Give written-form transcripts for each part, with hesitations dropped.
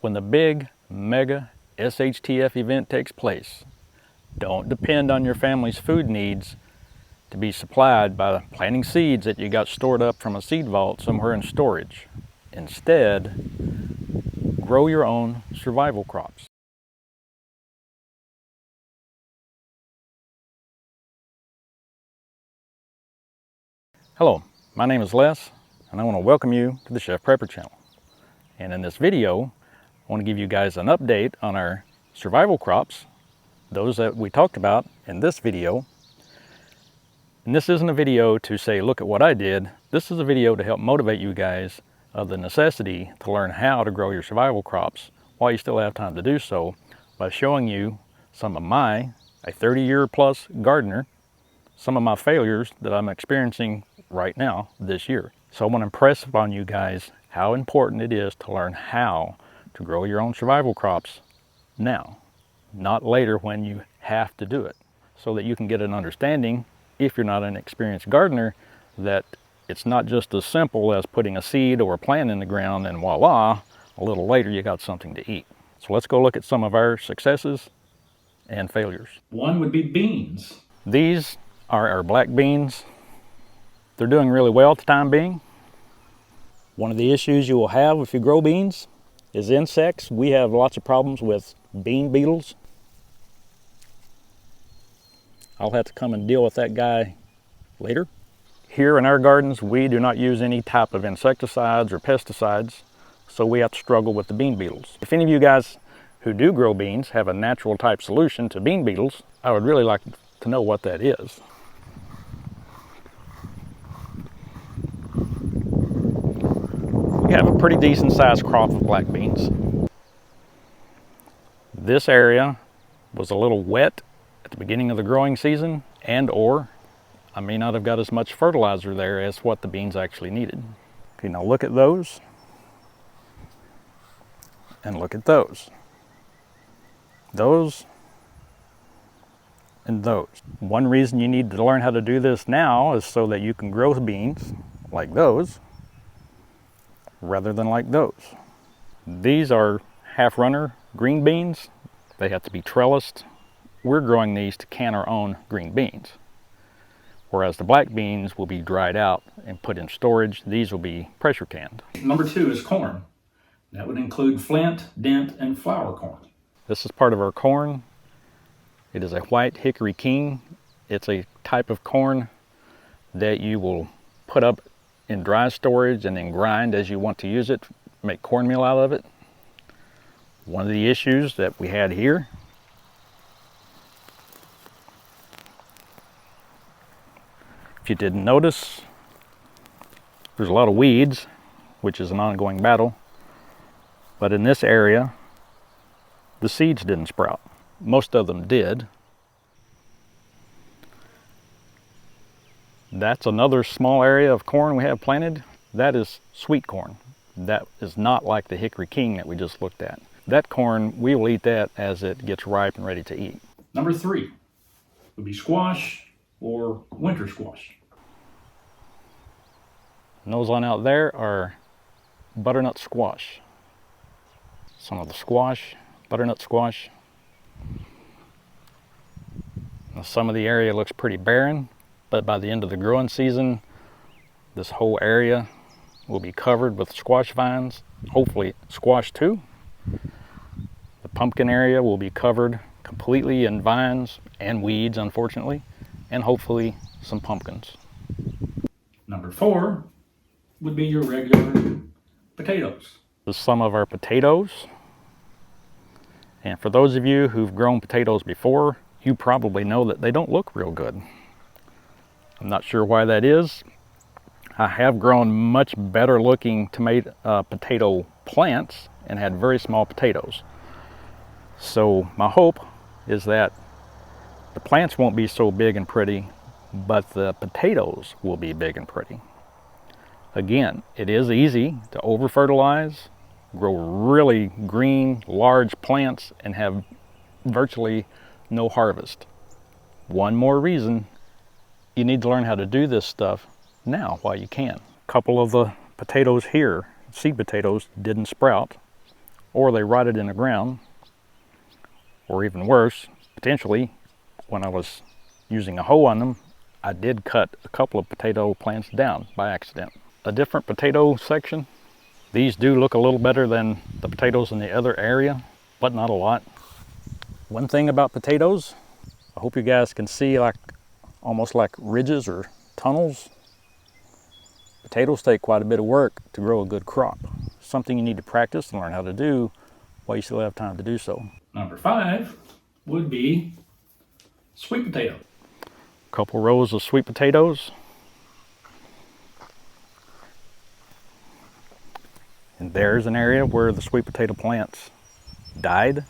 when the big, mega SHTF event takes place, don't depend on your family's food needs to be supplied by planting seeds that you got stored up from a seed vault somewhere in storage. Instead, grow your own survival crops. Hello, my name is Les, and I want to welcome you to the Chef Prepper channel. And in this video, I want to give you guys an update on our survival crops, those that we talked about in this video. And this isn't a video to say, look at what I did. This is a video to help motivate you guys of the necessity to learn how to grow your survival crops while you still have time to do so, by showing you some of a 30-year plus gardener, some of my failures that I'm experiencing right now this year. So I want to impress upon you guys how important it is to learn how to grow your own survival crops now, not later when you have to do it, so that you can get an understanding, if you're not an experienced gardener, that it's not just as simple as putting a seed or a plant in the ground and voila, a little later you got something to eat. So let's go look at some of our successes and failures. One would be beans. These are our black beans. They're doing really well at the time being. One of the issues you will have if you grow beans is insects. We have lots of problems with bean beetles. I'll have to come and deal with that guy later. Here in our gardens, we do not use any type of insecticides or pesticides, so we have to struggle with the bean beetles. If any of you guys who do grow beans have a natural type solution to bean beetles, I would really like to know what that is. We have a pretty decent sized crop of black beans. This area was a little wet at the beginning of the growing season, or I may not have got as much fertilizer there as what the beans actually needed. Okay, now look at those, and look at those. Those and those. One reason you need to learn how to do this now is so that you can grow beans like those rather than like those. These are half-runner green beans. They have to be trellised. We're growing these to can our own green beans, whereas the black beans will be dried out and put in storage. These will be pressure canned. Number two is corn. That would include flint, dent, and flour corn. This is part of our corn. It is a white hickory king. It's a type of corn that you will put up in dry storage and then grind as you want to use it, make cornmeal out of it. One of the issues that we had here if you didn't notice, there's a lot of weeds, which is an ongoing battle. But in this area, the seeds didn't sprout. Most of them did. That's another small area of corn we have planted. That is sweet corn. That is not like the hickory king that we just looked at. That corn, we will eat that as it gets ripe and ready to eat. Number three would be squash or winter squash. And those on out there are butternut squash. Some of the squash, butternut squash. Now, some of the area looks pretty barren, but by the end of the growing season, this whole area will be covered with squash vines, hopefully squash too. The pumpkin area will be covered completely in vines and weeds, unfortunately, and hopefully some pumpkins. Number four would be your regular potatoes. This is some of our potatoes. And for those of you who've grown potatoes before, you probably know that they don't look real good. I'm not sure why that is. I have grown much better looking potato plants and had very small potatoes. So my hope is that the plants won't be so big and pretty, but the potatoes will be big and pretty. Again, it is easy to over-fertilize, grow really green, large plants, and have virtually no harvest. One more reason you need to learn how to do this stuff now while you can. A couple of the potatoes here, seed potatoes, didn't sprout. or they rotted in the ground, or even worse, potentially, when I was using a hoe on them, I did cut a couple of potato plants down by accident. A different potato section. These do look a little better than the potatoes in the other area, but not a lot. One thing about potatoes, I hope you guys can see almost like ridges or tunnels. Potatoes take quite a bit of work to grow a good crop. Something you need to practice and learn how to do while you still have time to do so. Number 5 would be sweet potato. A couple rows of sweet potatoes. And there's an area where the sweet potato plants died.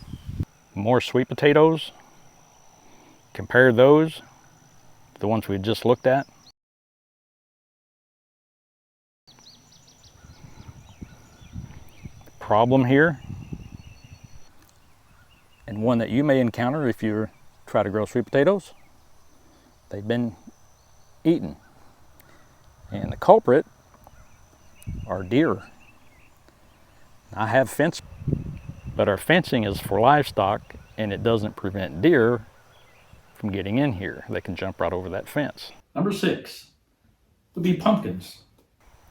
More sweet potatoes. Compare those to the ones we just looked at. Problem here, and one that you may encounter if you try to grow sweet potatoes, they've been eaten. And the culprit are deer. I have fence, but our fencing is for livestock and it doesn't prevent deer from getting in here. They can jump right over that fence. Number 6 would be pumpkins.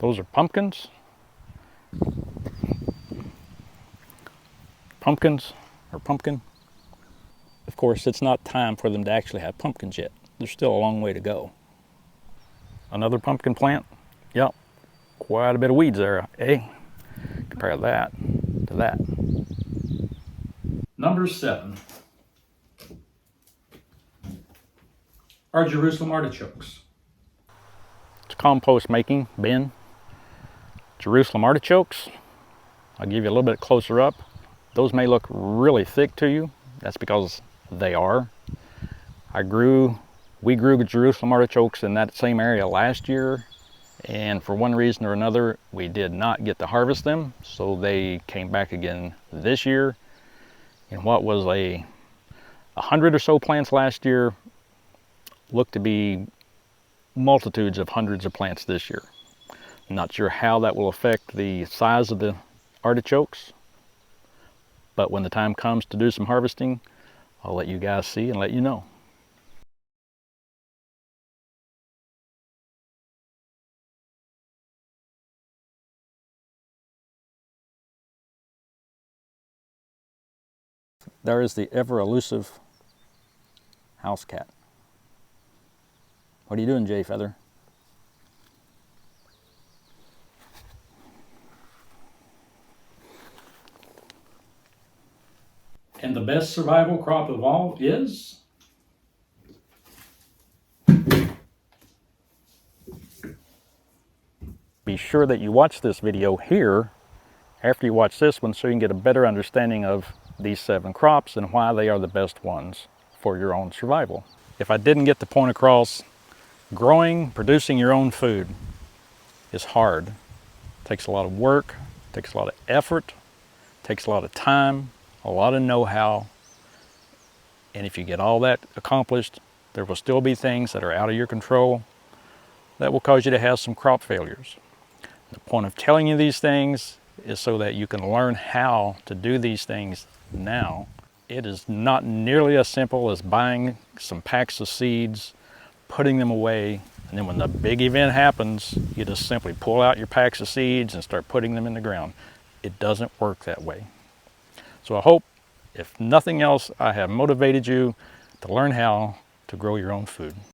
Those are pumpkins. Pumpkins, or pumpkin. Of course, it's not time for them to actually have pumpkins yet. There's still a long way to go. Another pumpkin plant. Yep, quite a bit of weeds there, eh? Compare that to that. Number 7 are Jerusalem artichokes. It's a compost making bin. Jerusalem artichokes. I'll give you a little bit closer up. Those may look really thick to you. That's because they are. We grew Jerusalem artichokes in that same area last year, and for one reason or another, we did not get to harvest them, so they came back again this year. And what was 100 or so plants last year looked to be multitudes of hundreds of plants this year. I'm not sure how that will affect the size of the artichokes, but when the time comes to do some harvesting, I'll let you guys see and let you know. There is the ever elusive house cat. What are you doing, Jay Feather? And the best survival crop of all is be sure that you watch this video here after you watch this one so you can get a better understanding of these 7 crops and why they are the best ones for your own survival. If I didn't get the point across, producing your own food is hard. It takes a lot of work, takes a lot of effort, takes a lot of time, a lot of know-how, and if you get all that accomplished, there will still be things that are out of your control that will cause you to have some crop failures. The point of telling you these things is so that you can learn how to do these things now. It is not nearly as simple as buying some packs of seeds, putting them away, and then when the big event happens, you just simply pull out your packs of seeds and start putting them in the ground. It doesn't work that way. So I hope, if nothing else, I have motivated you to learn how to grow your own food.